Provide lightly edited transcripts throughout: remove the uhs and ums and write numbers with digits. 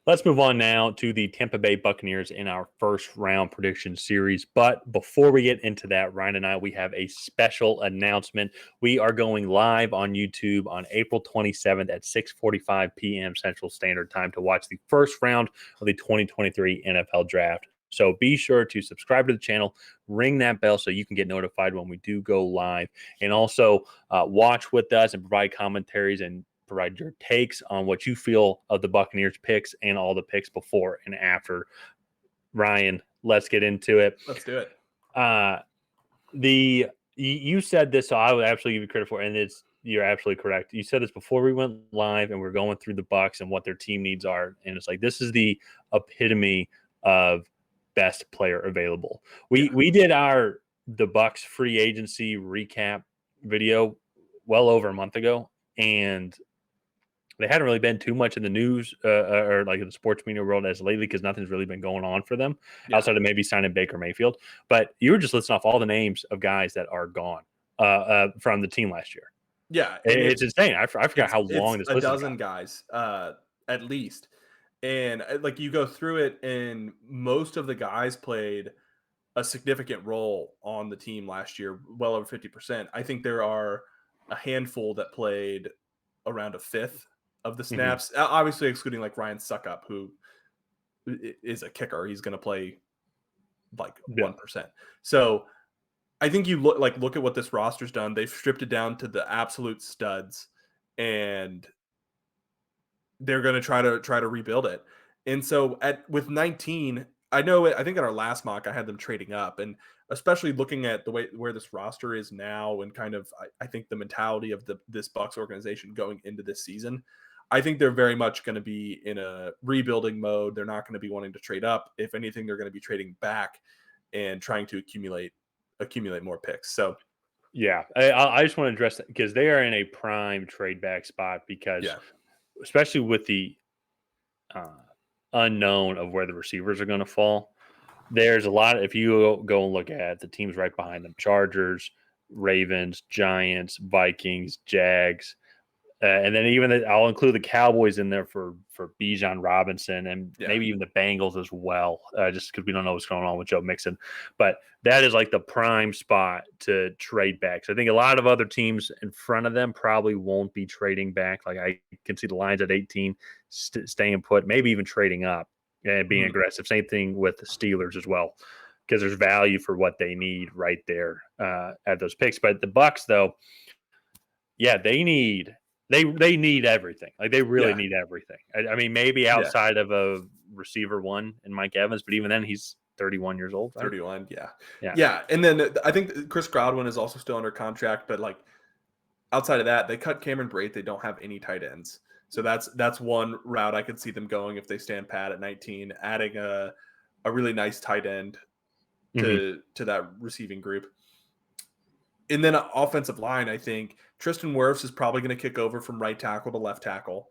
Let's move on now to the Tampa Bay Buccaneers in our first round prediction series. But before we get into that, Ryan and I, we have a special announcement. We are going live on YouTube on April 27th at 6:45 p.m. Central Standard Time to watch the first round of the 2023 NFL Draft. So be sure to subscribe to the channel, ring that bell so you can get notified when we do go live, and also watch with us and provide commentaries and provide your takes on what you feel of the Buccaneers picks and all the picks before and after. Ryan, let's get into it. Let's do it. You said this, so I would absolutely give you credit for it, and you're absolutely correct. You said this before we went live, and we're going through the Bucs and what their team needs are, and it's like this is the epitome of best player available. We did the Bucs free agency recap video well over a month ago, and they hadn't really been too much in the news or like in the sports media world as lately because nothing's really been going on for them outside of maybe signing Baker Mayfield. But you were just listing off all the names of guys that are gone from the team last year. Yeah. It's insane. I forgot how long this list is. A dozen guys at least. And like you go through it, and most of the guys played a significant role on the team last year, well over 50%. I think there are a handful that played around a fifth of the snaps, obviously excluding like Ryan Suckup, who is a kicker. He's going to play like 1%. So I think you look at what this roster's done. They've stripped it down to the absolute studs, and they're going to try to rebuild it. And so with 19, I think at our last mock I had them trading up, and especially looking at the way where this roster is now, and kind of I think the mentality of this Bucs organization going into this season, I think they're very much going to be in a rebuilding mode. They're not going to be wanting to trade up. If anything, they're going to be trading back and trying to accumulate more picks. So yeah, I just want to address that because they are in a prime trade back spot because especially with the unknown of where the receivers are going to fall. There's a lot. If you go and look at the teams right behind them, Chargers, Ravens, Giants, Vikings, Jags, and then even I'll include the Cowboys in there for Bijan Robinson and maybe even the Bengals as well, just because we don't know what's going on with Joe Mixon. But that is like the prime spot to trade back. So I think a lot of other teams in front of them probably won't be trading back. Like I can see the Lions at 18 staying put, maybe even trading up and being aggressive. Same thing with the Steelers as well, because there's value for what they need right there at those picks. But the Bucs, though, they need everything. Like they really need everything. I mean, maybe outside of a receiver one and Mike Evans, but even then he's 31 years old. Right? 31, yeah. And then I think Chris Godwin is also still under contract, but like outside of that, they cut Cameron Brate. They don't have any tight ends. So that's one route I could see them going if they stand pat at 19, adding a really nice tight end to that receiving group. And then offensive line, I think Tristan Wirfs is probably going to kick over from right tackle to left tackle.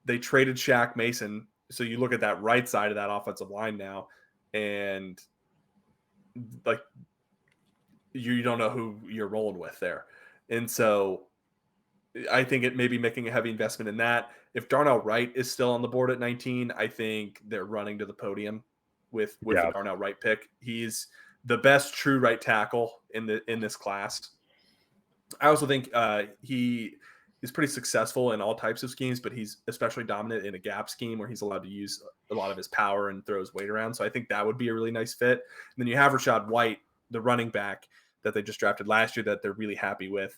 They traded Shaq Mason, so you look at that right side of that offensive line now, and like you don't know who you're rolling with there. And so I think it may be making a heavy investment in that. If Darnell Wright is still on the board at 19, I think they're running to the podium with the Darnell Wright pick. He's the best true right tackle in this class. I also think he is pretty successful in all types of schemes, but he's especially dominant in a gap scheme where he's allowed to use a lot of his power and throw his weight around. So I think that would be a really nice fit. And then you have Rashad White, the running back that they just drafted last year that they're really happy with.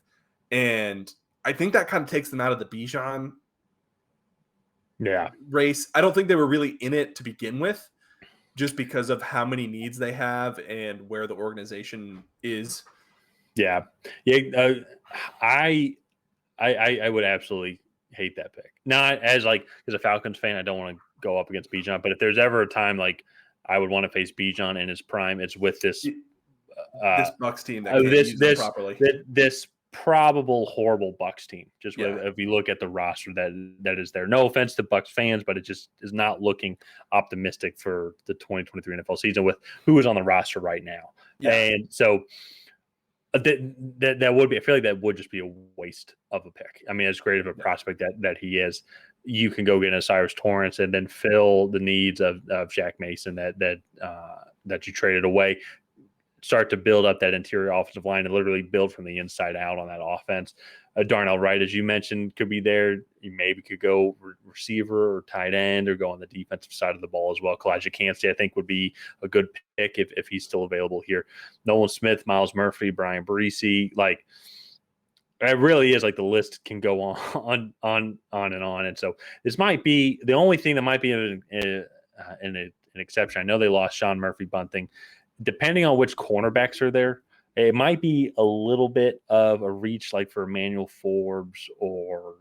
And I think that kind of takes them out of the Bijan race. I don't think they were really in it to begin with, just because of how many needs they have and where the organization is. I would absolutely hate that pick. Not as like as a Falcons fan, I don't want to go up against Bijan, but if there's ever a time like I would want to face Bijan in his prime, it's with this Bucs team that can't use him properly. This probable horrible Bucs team. Just if you look at the roster that is there. No offense to Bucs fans, but it just is not looking optimistic for the 2023 NFL season with who is on the roster right now. And so that would be. I feel like that would just be a waste of a pick. I mean, as great of a prospect that he is, you can go get a Cyrus Torrance and then fill the needs of Shaq Mason that you traded away. Start to build up that interior offensive line and literally build from the inside out on that offense. Darnell Wright, as you mentioned, could be there. You maybe could go receiver or tight end or go on the defensive side of the ball as well. Kalijah Cansey, I think, would be a good pick if he's still available here. Nolan Smith, Miles Murphy, Brian Bresee, like it really is like the list can go on and on. And so this might be the only thing that might be an exception. I know they lost Sean Murphy-Bunting. Depending on which cornerbacks are there, it might be a little bit of a reach like for Emmanuel Forbes or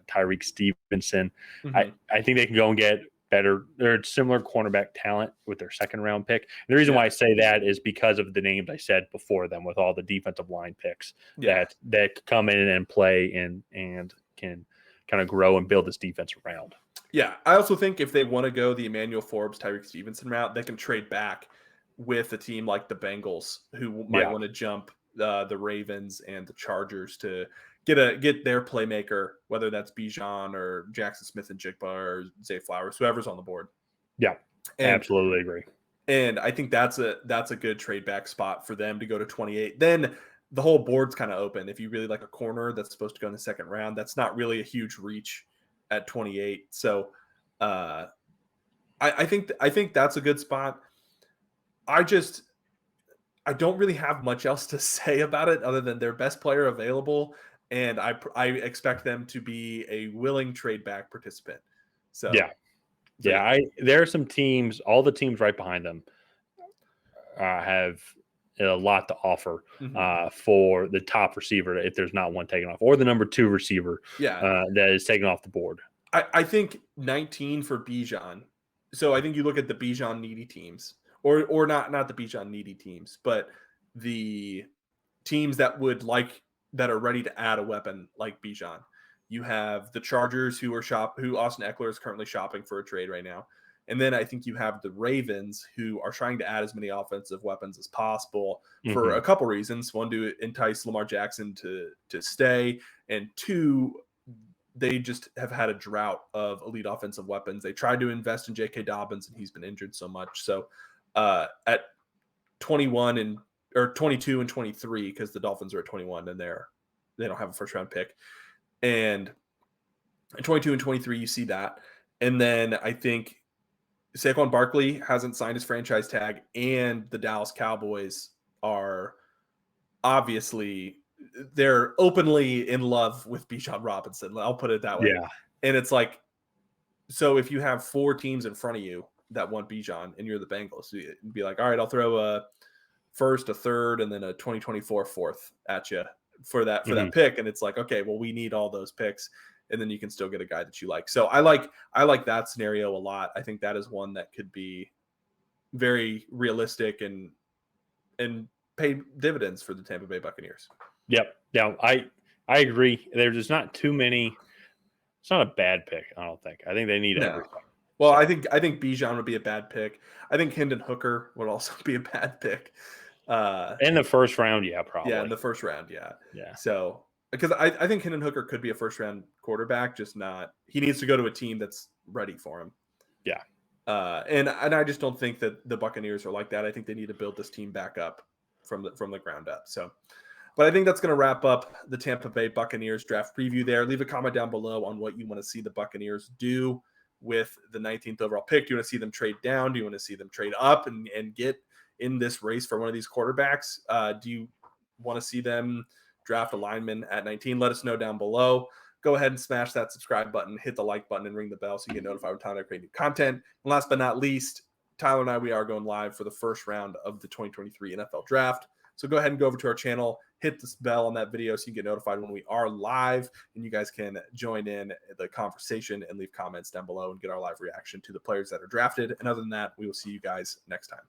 Tyreek Stevenson. Mm-hmm. I think they can go and get better. They're similar cornerback talent with their second round pick. And the reason why I say that is because of the names I said before them with all the defensive line picks that come in and play and can kind of grow and build this defense around. Yeah, I also think if they want to go the Emmanuel Forbes, Tyreek Stevenson route, they can trade back with a team like the Bengals, who might want to jump the Ravens and the Chargers to get their playmaker, whether that's Bijan or Jackson Smith and Jigba or Zay Flowers, whoever's on the board. Yeah, absolutely agree. And I think that's a good trade back spot for them to go to 28. Then the whole board's kind of open. If you really like a corner that's supposed to go in the second round, that's not really a huge reach at 28. So I think that's a good spot. I don't really have much else to say about it other than their best player available, and I expect them to be a willing trade back participant. So there are some teams. All the teams right behind them have a lot to offer for the top receiver if there's not one taken off, or the number 2 receiver that is taken off the board. I think 19 for Bijan. So I think you look at the Bijan needy teams. Or not the Bijan needy teams, but the teams that are ready to add a weapon like Bijan. You have the Chargers who Austin Eckler is currently shopping for a trade right now. And then I think you have the Ravens who are trying to add as many offensive weapons as possible for a couple reasons. One, to entice Lamar Jackson to stay, and 2, they just have had a drought of elite offensive weapons. They tried to invest in J.K. Dobbins, and he's been injured so much. So at 21 or 22 and 23, because the Dolphins are at 21 and they don't have a first round pick, and at 22 and 23 you see that. And then I think Saquon Barkley hasn't signed his franchise tag, and the Dallas Cowboys are obviously they're openly in love with Bijan Robinson. I'll put it that way. Yeah. And it's like, so if you have 4 teams in front of you that want Bijan and you're the Bengals, you'd be like, all right, I'll throw a first, a third, and then a 2024 fourth at you for that pick. And it's like, okay, well, we need all those picks, and then you can still get a guy that you like. So I like that scenario a lot. I think that is one that could be very realistic and pay dividends for the Tampa Bay Buccaneers. Yep. Yeah, I agree. There's just not too many. It's not a bad pick, I don't think. I think they need everything. Well, I think Bijan would be a bad pick. I think Hendon Hooker would also be a bad pick. In the first round, probably. Yeah, in the first round, Yeah. So, because I think Hendon Hooker could be a first round quarterback, just not. He needs to go to a team that's ready for him. Yeah. And I just don't think that the Buccaneers are like that. I think they need to build this team back up from the ground up. So, but I think that's going to wrap up the Tampa Bay Buccaneers draft preview there. Leave a comment down below on what you want to see the Buccaneers do with the 19th overall pick. Do you want to see them trade down? Do you want to see them trade up and get in this race for one of these quarterbacks? Do you want to see them draft a lineman at 19? Let us know down below. Go ahead and smash that subscribe button, hit the like button, and ring the bell so you get notified when time I create new content. And last but not least, Tyler and we are going live for the first round of the 2023 NFL Draft. So go ahead and go over to our channel, hit this bell on that video so you can get notified when we are live, and you guys can join in the conversation and leave comments down below and get our live reaction to the players that are drafted. And other than that, we will see you guys next time.